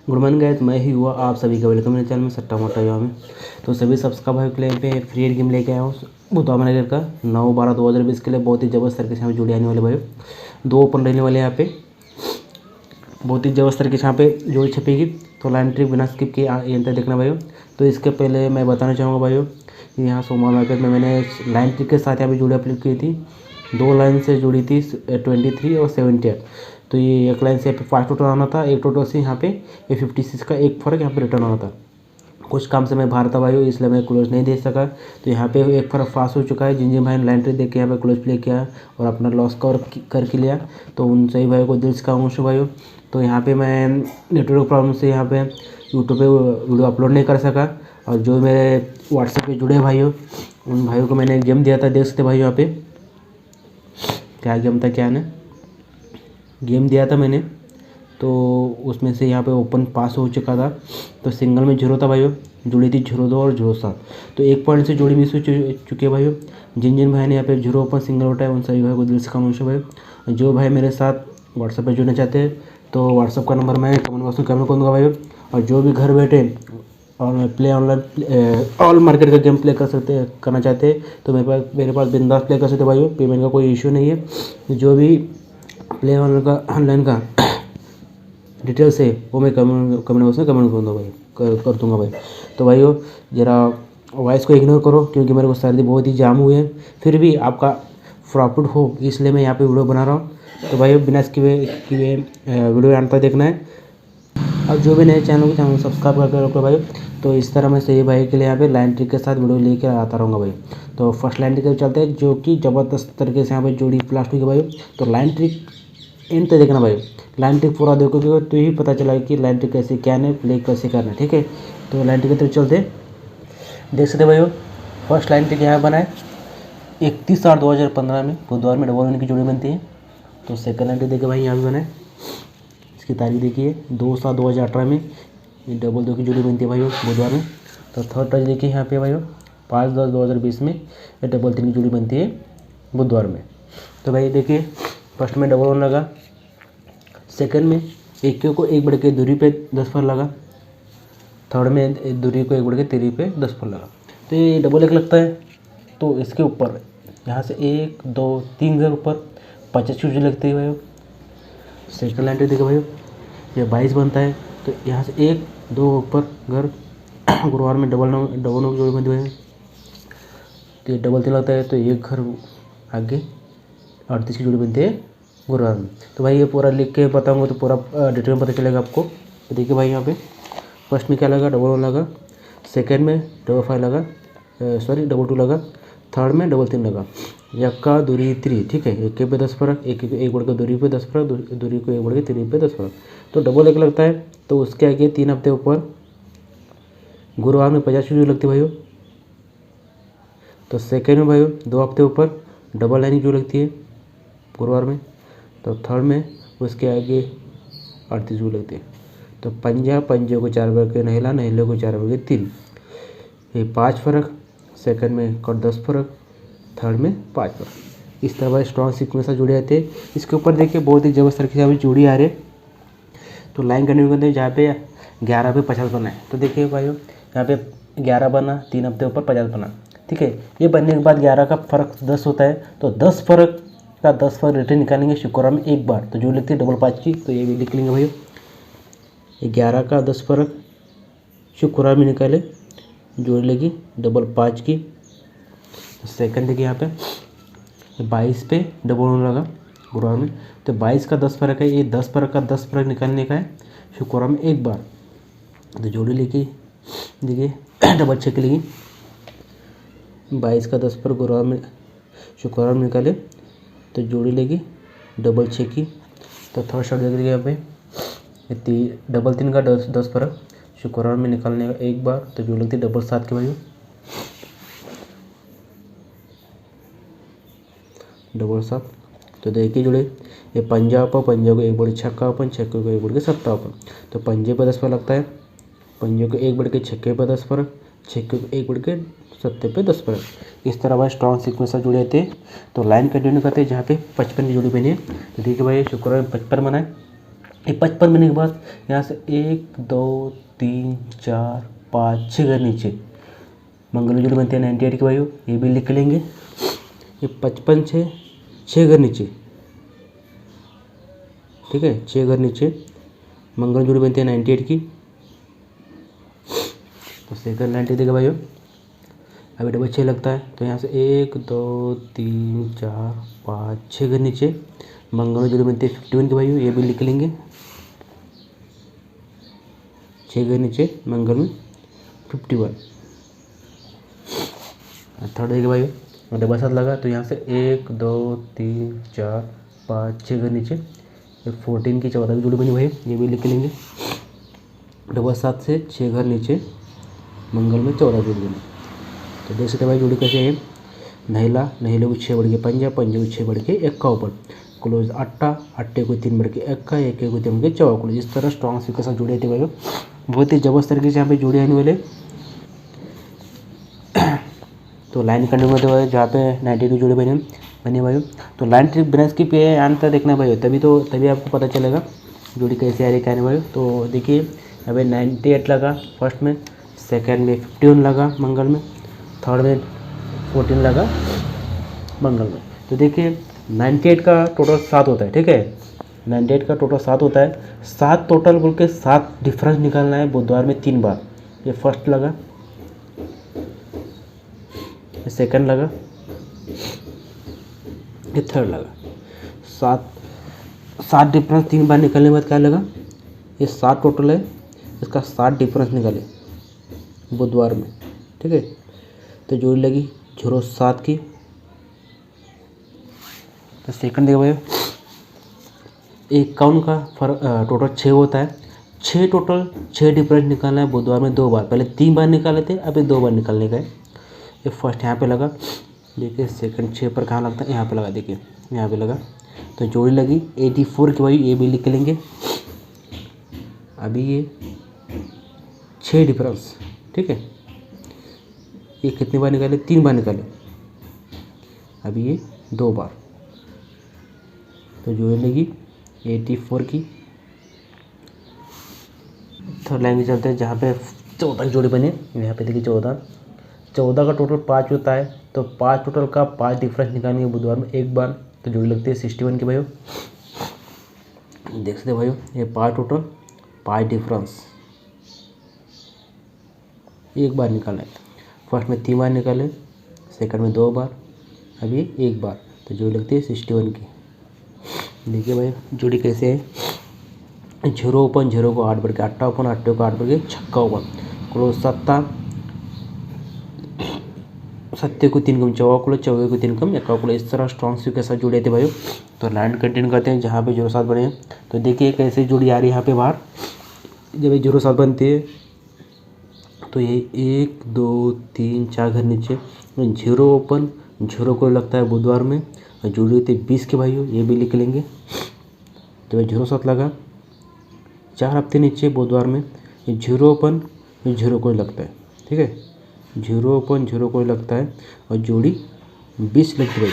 Good morning guys, मैं ही हुआ आप सभी का वेलकम मेरे चैनल में सट्टा मोटा युवा में। तो सभी सब्सक्राइबर के लिए पे फ्री गेम लेके आया हूँ बुधवार नगर का 9/12/2020 के लिए। बहुत ही जबरदस्त तरीके से यहाँ पे जोड़ी आने वाले भाई, 2 ओपन रहने वाले यहाँ पे। बहुत ही जबरदस्त तरीके से यहाँ पे जोड़ी छपेगी। तो लाइन ट्रिक बिना स्किप के एंड तक देखना भाइयों। तो इसके पहले मैं बताना चाहूँगा भाइयों, यहाँ सोमवार मार्केट में मैंने लाइन ट्रिक के साथ यहाँ पे जोड़ी अपलोड की थी। 2 लाइन से जुड़ी थी 23 और 78। तो ये एक लाइन से यहाँ पे 5 टोटल आना था, एक टोटल से यहाँ पे ये 56 का एक फर्क यहाँ पे रिटर्न आना था। कुछ काम से मैं बाहर था भाई, इसलिए मैं क्लोज नहीं दे सका। तो यहाँ पे एक फर्क पास हो चुका है। जिन भाई ने लाइन ट्रेड देख के यहाँ पे क्लोज प्ले किया और अपना लॉस कवर करके लिया, तो उन सभी भाई को दिल से खामोश भाई। तो यहाँ पे मैं नेटवर्क प्रॉब्लम से यहाँ पे यूट्यूब पे वीडियो अपलोड नहीं कर सका। और जो मेरे व्हाट्सएप पे जुड़े भाई हो, उन भाइयों को मैंने गेम दिया था, देख सकते भाई यहाँ पे क्या गेम था, क्या ना गेम दिया था मैंने। तो उसमें से यहाँ पे ओपन पास हो चुका था। तो सिंगल में 0 था भाइयों, जुड़ी थी 0-2 और 0-7। तो एक पॉइंट से जोड़ी मिस हो चुकी है भाइयों। जिन भाई ने यहाँ पे 0 ओपन सिंगल उठाया, उन सभी भाई को दिल से खामोश है भाई। जो भाई मेरे साथ व्हाट्सएप पे जुड़ना चाहते हैं, तो व्हाट्सएप का नंबर मैं कमेंट बॉक्स में कमेंट कर दूँगा भाइयों। और जो भी घर बैठे और प्ले ऑनलाइन ऑल मार्केट का गेम प्ले करना चाहते हैं, तो मेरे पास बिंदास प्ले कर सकते भाइयों। पेमेंट का कोई इशू नहीं है। जो भी प्ले ऑनलाइन का डिटेल्स है वो मैं कमेंट बॉक्स में कमेंट करूँगा भाई, कर दूँगा भाई। तो भाइयों ज़रा वॉइस को इग्नोर करो, क्योंकि मेरे को सर्दी बहुत ही जाम हुए हैं। फिर भी आपका प्रॉफिट हो, इसलिए मैं यहाँ पे वीडियो बना रहा हूँ। तो भाइयों बिना किए वीडियो अंत तक देखना है। और जो भी नए चैनल को सब्सक्राइब करके रखो भाई। तो इस तरह मैं सही भाई के लिए यहाँ पे लाइन ट्रिक के साथ वीडियो लेकर आता रहूँगा भाई। तो फर्स्ट लाइन ट्रिक चलते हैं, जो कि ज़बरदस्त तरीके से यहाँ पे जोड़ी प्लास्ट हुई है भाई। तो लाइन ट्रिक एंड तक देखना भाई, लाइन ट्रिक पूरा देखोगे तो ही पता चला कि लाइन ट्रिक कैसे क्या है, प्ले कैसे करना है, ठीक है। तो लाइन ट्रिक की तरफ चलते देख सकते भाई। फर्स्ट लाइन ट्रिक यहाँ बना है 31/8/2015 में बुधवार में डबल 1 की जोड़ी बनती है। तो सेकंड लाइन ट्रिक देखिए भाई, यहाँ भी बना है, इसकी तारीख देखिए 2/7/2018 में ये डबल 2 की जोड़ी बनती है भाई बुधवार में। तो थर्ड तारीख देखिए यहाँ पे भाई 5/10/2020 में ये डबल 3 की जोड़ी बनती है बुधवार में। तो भाई देखिए फर्स्ट में डबल 1 लगा, सेकंड में एक को 1 बढ़ के दूरी पे 10 पर लगा, थर्ड में दूरी को 1 बढ़ के 3 पे 10 पर लगा। तो ये डबल 1 लगता है। तो इसके ऊपर यहाँ से 1 2 3 घर ऊपर 50 की जोड़ी लगती है भाई। सेकंड लाइन देखो भाई, ये 22 बनता है। तो यहाँ से 1 2 ऊपर घर गुरुवार में डबल 9 की जोड़ी बनती है। तो ये डबल 3 लगता है, तो एक घर आगे 38 की जोड़ी बनती है गुरुवार में। तो भाई ये पूरा लिख के बताऊंगा तो पूरा डिटेल में पता चलेगा आपको। तो देखिए भाई यहाँ पे फर्स्ट में क्या लगा, डबल 1 लगा, सेकंड में डबल 5 लगा, डबल 2 लगा, थर्ड में डबल 3 लगा, यक्का दूरी 3, ठीक है। एक पे 10 फर्क, एक बढ़ के दूरी पे 10 फर्क, दूरी को 1 बढ़ के 3 पे 10 फर्क। तो डबल 1 लगता है। तो उसके आगे 3 हफ्ते ऊपर गुरुवार में 50 की जोड़ी लगती है भाई। तो सेकेंड में भाई 2 हफ्ते ऊपर डबल 9 की जोड़ी लगती है गुरुवार में। तो थर्ड में उसके आगे 38 जोड़ी लगती है। तो पंजे को 4 बढ़ के नहेले को 4 बढ़ के 3, ये 5 फर्क, सेकंड में 10 फर्क, थर्ड में 5 फर्क। इस तरह भाई स्ट्रॉन्ग सीक्वेंस से जुड़े आते हैं। इसके ऊपर देखिए बहुत ही जबरदस्त तरीके से अभी जोड़ी आ रही है। तो लाइन कंटिन्यू करते हैं, जहाँ पे 11 पे 50 बना है। तो देखिए भाई यहाँ पे 11 बना, 3 हफ्ते ऊपर 50 बना, ठीक है। ये बनने के बाद 11 का फर्क 10 होता है। तो 10 फर्क का 10 फर्क रिटर्न निकालेंगे शुक्रवार में एक बार। तो जो लिखते हैं डबल 5 की, तो ये भी लिख लेंगे भाई। 11 का 10 फर्क शुक्रवार में निकाले, जोड़ लेगी डबल 5 की। सेकंड देखिए यहाँ पे 22 पे डबल 1 लगा गुरुवार में। तो 22 का 10 फर्क है, ये 10 फर्क का 10 फर्क निकालने का है शुक्रवार में एक बार। तो जोड़ी लेके देखिए डबल 6 की लेगी, 22 का 10 फर्क गुरुवार में शुक्रवार में निकाले, तो जोड़ी लेगी डबल 6 की। तो थर्ड शॉट देख लीजिए यहाँ पे डबल 3 का 10 फर्क शुक्रवार में निकालने का एक बार। तो जो लगती है डबल 7 के भाई, डबल 7। तो देखिए जुड़े ये पंजा को 1 बढ़ छक्का ओपन, छक्के को 1 बढ़ के 7 ओपन। तो पंजे पर 10 फर्क लगता है, पंजे को 1 बढ़ के छक्के पर 10 फर्क, छक्के को 1 बढ़ के 7 पे 10 फर्क। इस तरह भाई स्ट्रॉन्ग सीक्वेंस से जुड़े थे। तो लाइन कंटिन्यू करते हैं, जहाँ पे 55 की जोड़ी बनी है। तो ठीक है भाई, शुक्रवार में 55 बनाए, ये 55 मिनट के बाद यहाँ से 1 2 3 4 5 6 घर नीचे मंगल में जोड़ी बनती है 98 की भाइयों, ये भी लिख लेंगे। ये 55 6 घर नीचे, ठीक है, 6 घर नीचे मंगल में जोड़ी बनती है 98 की। तो सेकंड 90 देगा भाइयों। अभी डबल 6 लगता है तो यहाँ से 1 2 3 4 5 6 घर नीचे मंगल में जोड़ी बनती है 51 की भाइयों, ये भी लिख लेंगे। 6 घर नीचे मंगल में 51। थर्ड देगा भाइयों, और डबल 7 लगा तो यहाँ से 1 2 3 4 5 6 घर नीचे 14 की 14 की जोड़ी बनी भाई, ये भी लिख लेंगे। डबल 7 से 6 घर नीचे मंगल में 14 जोड़ी बनी। तो देख सकते भाई जोड़ी कैसे है। नहिला नहिले को 6 बढ़ के पंजा, पंजे को 6 बढ़ के एक्का ऊपर, क्लोज अट्टा, अट्टे को 3 बढ़ के एक्का, एक को 3 बढ़ के चौका क्लोज। इस तरह स्ट्रॉन्ग सी के साथ जोड़ी आती है भाई, बहुत ही जबरदस्त तरीके से यहाँ पे जोड़ी आने वाले। तो लाइन कंटिन्यू होते हुए जहाँ पे 90 की जोड़ी बनी भाई। तो लाइन ट्रिक ब्रांच की पे अंत तक देखना भाई, तभी आपको पता चलेगा जोड़ी कैसे आ रही है भाई। तो देखिए अभी 98 लगा फर्स्ट में, सेकंड में 51 लगा मंगल में, थर्ड में 14 लगा मंगल में। तो देखिए 98 का टोटल 7 होता है, ठीक है, 98 का टोटल 7 होता है। 7 टोटल बोल के 7 डिफरेंस निकालना है बुधवार में 3 बार। ये फर्स्ट लगा, ये सेकंड लगा, ये थर्ड लगा। 7 डिफरेंस 3 बार निकलने के बाद क्या लगा, ये 7 टोटल है, इसका 7 डिफरेंस निकाले बुधवार में, ठीक है। तो जोड़ी लगी 07 की। तो सेकंड देखो भाई, 51 का टोटल 6 होता है। 6 टोटल 6 डिफरेंस निकालना है बुधवार में 2 बार, पहले 3 बार निकाले थे, अभी 2 बार निकालने का है। ये फर्स्ट यहाँ पे लगा, देखिए सेकंड 6 पर कहाँ लगता है, यहाँ पे लगा, देखिए यहाँ पे लगा। तो जोड़ी लगी 84 की भाई, ये भी लिख लेंगे। अभी ये 6 डिफरेंस, ठीक है, ये कितनी बार निकाले, 3 बार निकाले, अभी ये 2 बार। तो जोड़ी लगी 84 की। थर्ड लाइन में चलते हैं जहाँ पे 14 की जोड़ी बने। यहाँ पे देखिए 14 का टोटल 5 होता है। तो 5 टोटल का 5 डिफरेंस निकालेंगे बुधवार में 1 बार। तो जोड़ी लगती है 61 की भाइयों। देख सकते भाइयों, ये 5 टोटल 5 डिफरेंस 1 बार निकाले। फर्स्ट में 3 बार निकाले, सेकंड में 2 बार, अभी 1 बार। तो जोड़ी लगती है 61 की। देखिए भाई जोड़ी कैसे है, 0 ओपन 0 को 8 बढ़ के अट्टा ओपन, अट्टे को 8 बढ़ के छक्का ओपन, क्लोज सत्ता, सत्ते को 3 कम, चौका क्लोज, चौके को 3 कम, एक्का क्लोज। इस तरह स्ट्रॉन्ग सी के साथ जुड़े थे भाई। तो लाइन कंटिन्यू करते हैं जहाँ पे 07 बने हैं। तो देखिए कैसे जोड़ी आ रही है यहाँ पे बाहर। जब ये 07 बनती है तो ये 1 2 3 4 घर नीचे 0 ओपन, 0 को लगता है बुधवार में, और जोड़ी होती है 20 के भाइयों, ये भी लिख लेंगे। तो ये 07 लगा 4 हफ्ते नीचे बुधवार में, ये 0 ओपन, ये 0 को लगता है, ठीक है, 0 ओपन 0 को लगता है, और जोड़ी 20 लगती है,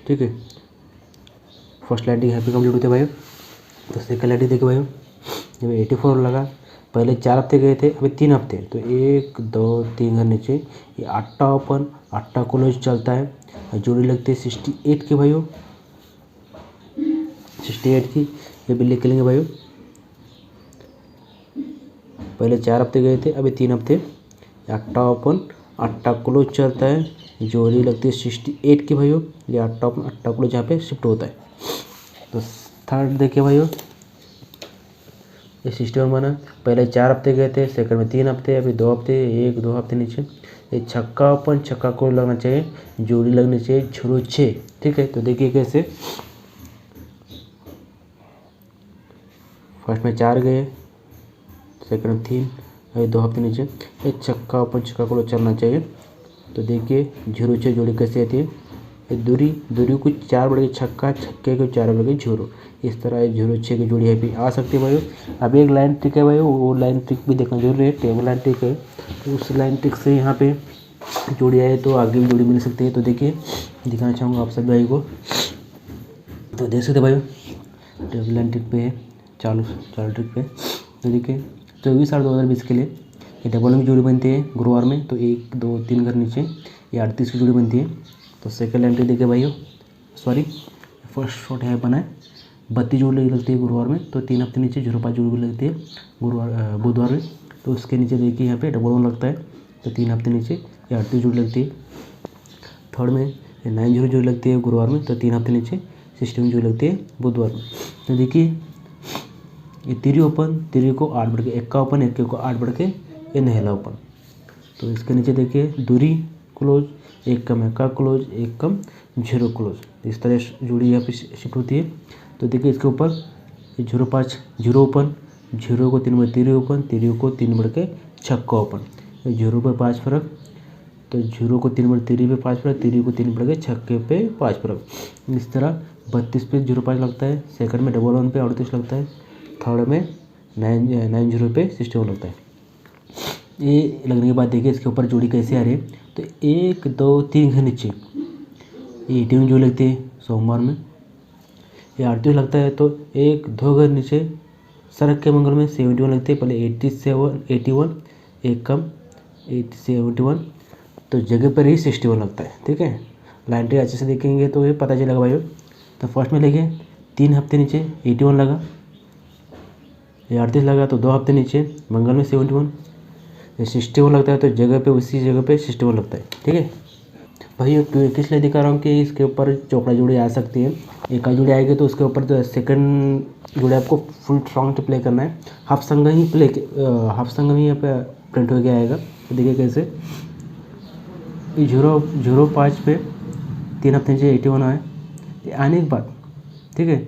ठीक है। फर्स्ट लाइटिंग यहाँ पे कम्प्लीट होती है भाइयों। तो सेकंड लाइटिंग देखिए भाइयों, जब 84 लगा, पहले 4 हफ्ते गए थे, अभी 3 हफ्ते। तो 1 2 3 घर नीचे, ये अट्टा ओपन, अट्टा क्लोज चलता है, और जोड़ी लगती है 68 की भाइयों, 68 की, ये भी लिख लेंगे भाइयों। पहले 4 हफ्ते गए थे, अभी 3 हफ्ते। अट्टा ओपन, अट्टा क्लोज चलता है, जोड़ी लगती है 68 की भाइयों। ये अट्टा ओपन अट्टा क्लोज यहाँ पे शिफ्ट होता है। तो थर्ड देखिए भाइयों, ये 61 बना, पहले 4 हफ्ते गए थे, सेकंड में 3 हफ्ते, अभी 2 हफ्ते, 1 2 हफ्ते नीचे। ये छक्का ओपन, छक्का क्लोज लगना चाहिए, जोड़ी लगनी चाहिए 06, ठीक है। तो देखिए कैसे, फर्स्ट में 4 गए, सेकंड में 3, अभी 2 हफ्ते नीचे। ये छक्का ओपन छक्का क्लोज चलना चाहिए। तो देखिए 06 जोड़ी कैसे आती है, ये दूरी को 4 बढ़ के छक्का, छक्के को 4 बढ़ के 0, इस तरह ये 06 की जोड़ी है भी आ सकती है भाई। अभी एक लाइन ट्रिक है भाई, वो लाइन ट्रिक भी देखना जरूरी है, टेबल लाइन ट्रिक है। तो उस लाइन ट्रिक से यहाँ पे जोड़ी आए तो आगे भी जोड़ी मिल सकती है। तो देखिए दिखाना चाहूँगा आप सभी भाई को। तो देख सकते भाई टेबल लाइन ट्रिक पे है, चालू चालू ट्रिक पे। तो देखिए 24/8/2020 के लिए ये डबल की जोड़ी बनती है गुरुवार में, तो 1 2 3 घर नीचे ये 38 की जोड़ी बनती है। तो सेकंड एंट्री देखिए भाइयों, सॉरी फर्स्ट शॉट यहाँ बना है, 32 जोड़ी लगती है गुरुवार में, तो 3 हफ्ते नीचे 05 जोड़ी लगती है बुधवार में। तो उसके नीचे देखिए यहाँ पे डबल 1 लगता है, तो 3 हफ्ते नीचे ये 38 जोड़ी लगती है। थर्ड में 90 जोड़ी लगती है गुरुवार में, तो 3 हफ्ते नीचे 16 जोड़ी लगती है बुधवार में। तो देखिए ये तिरी ओपन, तिरी को 8 बढ़ के 1 का ओपन, 1 को 8 बढ़ के ये नहला ओपन। तो इसके नीचे देखिए दूरी क्लोज, 1 कम 1 का क्लोज, 1 कम 0 क्लोज। इस तरह जोड़ी यहाँ पे शिफ्ट होती है। तो देखिए इसके ऊपर 05 0 ओपन, 0 को 3 बढ़ तिरी ओपन, तिरी को 3 बढ़ के छक्का ओपन। 0 पे 5 फर्क, तो 0 को 3 बढ़ तिरी पे 5 फर्क, तिरी को 3 बढ़ के छक्के पे 5 फर्क। इस तरह 32 पे 05 लगता है, सेकंड में डबल 1 पे 38 लगता है, थर्ड में 90 पे 61 लगता है। ये लगने के बाद देखिए इसके ऊपर जोड़ी कैसे आ रही है। तो 1 2 3 घर नीचे ये 81 जोड़ी लगती है सोमवार में, ये 38 लगता है। तो 1 2 घर नीचे सरक के मंगल में 71 लगती है, पहले 87 81 1 कम 71, तो जगह पर ही 61 लगता है। ठीक है, लाइन ट्री अच्छे से देखेंगे तो ये पता चलेगा भाई। तो फर्स्ट में लेके 3 हफ्ते नीचे 81 लगा, ये 38 लगा, तो 2 हफ्ते नीचे मंगल में 71, ये 61 लगता है, तो जगह पे उसी जगह पे 61 लगता है। ठीक है भाई, किस लिए दिखा रहा हूँ कि इसके ऊपर चौकड़ा जोड़ी आ सकती है। एक जोड़ी आएगी तो उसके ऊपर तो सेकंड जोड़ी आपको फुल स्ट्रॉन्ग प्ले करना है, हाफ संग ही हाफ संग ही यहाँ पे प्रिंट हो गया आएगा। तो देखिए कैसे 005 पे 3 हफ्ते नीचे 81 आए, आने के बाद ठीक है,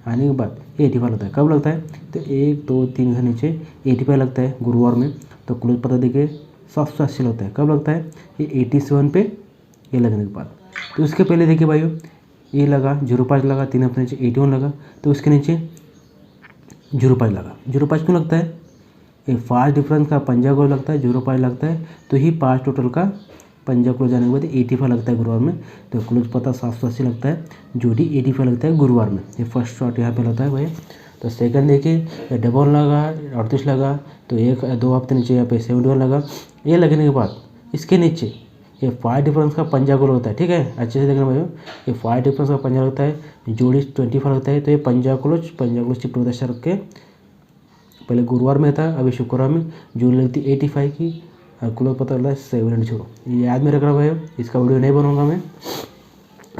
आने के बाद ये 85 लगता है। कब लगता है, तो 1 2 3 घर नीचे 85 लगता है गुरुवार में। तो क्लोज पता देखिए 780 लगता है। कब लगता है, ये 87 पे ये लगने के बाद। तो उसके पहले देखिए भाइयों ये लगा 05 लगा, 3 हफ्ते नीचे 81 लगा, तो उसके नीचे 05 लगा। 05 क्यों लगता है, ये 5 डिफरेंस का पंजा क्लोज लगता है, 05 लगता है, तो ही 5 टोटल का पंजा क्लोज जाने के बाद 85 लगता है गुरुवार में। तो क्लोज पता 780 लगता है, जोड़ी 85 लगता है गुरुवार में। ये फर्स्ट शॉट यहाँ पे लगता है भैया। तो सेकंड देखिए डबल लगा 38 लगा, तो 1 2 हफ्ते नीचे यहाँ पे 71 लगा। ये लगने के बाद इसके नीचे ये 5 डिफरेंस का पंजा क्लोज होता है। ठीक है, अच्छे से देखना भैया, ये 5 डिफरेंस का पंजा लगता है, जोड़ी 25 लगता है, तो ये पंजा क्लोज शिफ्ट होता है सर के। पहले गुरुवार में था, अभी शुक्रवार में जोड़ी लगती 85 की, क्लोज पता चला 70। छोड़ो, ये याद में रख रहा भाई, इसका वीडियो नहीं बनाऊंगा मैं।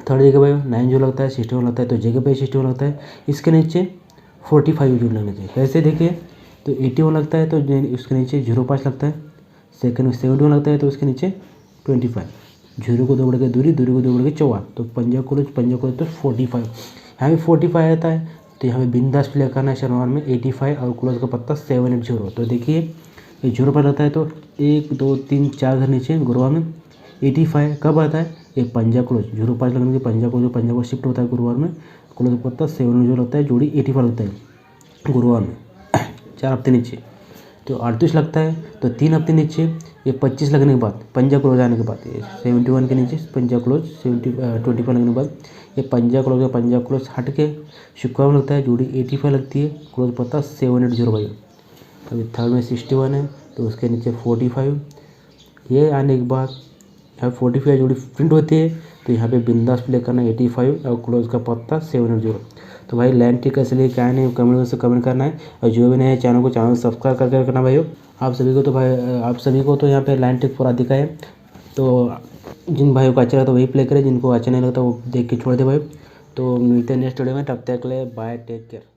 थर्ड जगह भाई 9 जो लगता है 61 लगता है, तो जगह पे 61 लगता है। इसके नीचे 45 जोड़ लगना चाहिए। कैसे देखिए, तो 81 लगता है, तो उसके नीचे 05 लगता है, सेकंड में 71 लगता है, तो उसके नीचे 25, 0 को 2 बढ़ के दूरी, दूरी को 2 बढ़ के 4, तो पंजा क्लोज तो 45। यहाँ पे 45 आता है, तो यहाँ पे बिंदास प्ले करना है शनिवार में 85 और क्लोज का पत्ता 780। तो देखिए ये 0 पर आता है, तो 1 2 3 4 घर नीचे गुरुवार में 85 कब आता है, ये पंजा क्लोज 05 लगने के पंजा को शिफ्ट होता है गुरुवार में, क्लोज का पत्ता 780 लगता है, जोड़ी 85 लगता है गुरुवार में 4 हफ्ते नीचे। तो 38 लगता है, तो 3 हफ्ते नीचे ये 25 लगने के बाद पंजा क्लोज आने के बाद ये 71 के नीचे पंजा क्लोज 25 लगने के बाद ये पंजा क्लोज हट के शुक्रवार में लगता है, जोड़ी 85 लगती है, क्लोज पता 780 भाई। अभी थर्ड में 61 है, तो उसके नीचे 45, ये आने के बाद यहाँ 45 जोड़ी प्रिंट होती है, तो यहाँ पे बिंदास प्ले करना 85 और क्लोज का पत्ता 780। तो भाई लैंड ट्रिक कैसे लिए क्या नहीं कमेंट से कमेंट करना है, और जो भी नए चैनल को सब्सक्राइब करके रखना भाई। आप सभी को तो यहाँ पे लैंड ट्रिक पूरा दिखा है, तो जिन भाइयों को अच्छा लगता है वही प्ले करें, जिनको अच्छा नहीं लगता वो देख के छोड़ दे भाई। तो मिलते हैं नेक्स्ट वीडियो में, तब तक के लिए बाय, टेक केयर।